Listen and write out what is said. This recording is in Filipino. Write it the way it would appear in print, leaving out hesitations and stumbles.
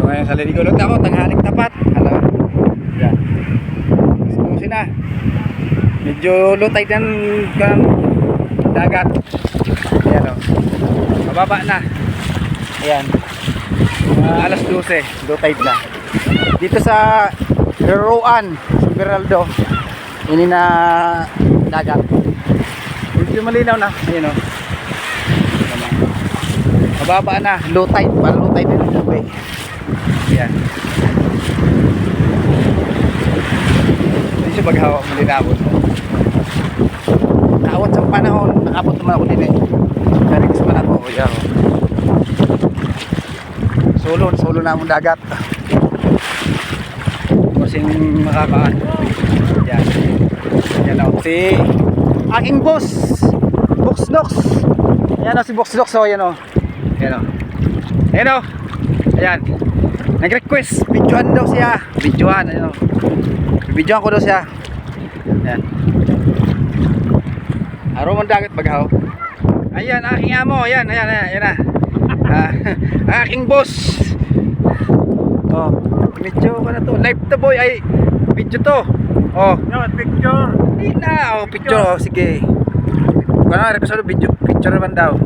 Ngayon sa Liligulot ako, tanghaling tapat. Hala. Yan. Susi na. Medyo low tide ng dagat. Ayan o. Mababa na. Ayan. Alas 12. Low tide na. Dito sa Roan, Beraldo. Ini na dagat. Medyo malinaw na. Ayan o. Mababa na. Low tide. Para low tide din yung bay. Ayan. Hindi siya maghawak malinabot. Nakawat sa panahon. Nakabot naman ako din eh. Kaya gusto man ako. Ayan o. Solo na among dagat. Kasing makakaan. Yan. Yan o. Si aking boss Boxnox. Ayan o si Boxnox o. Ayan o. Ayan o. Ayan o. Ayan. Nag-request. Videoan daw siya. Videoan. Ayan o. Videoan ko daw siya. Ayan. Araw mong dagat baghaw. Ayan aking amo. Ayan. Ayan. Ayan na. Aking boss. Oh, video ko na to. Live to boy ay video to. Oh, no, picture. Hindi na. Oh, picture. Oh, sige. Kung ano, video, picture naman daw.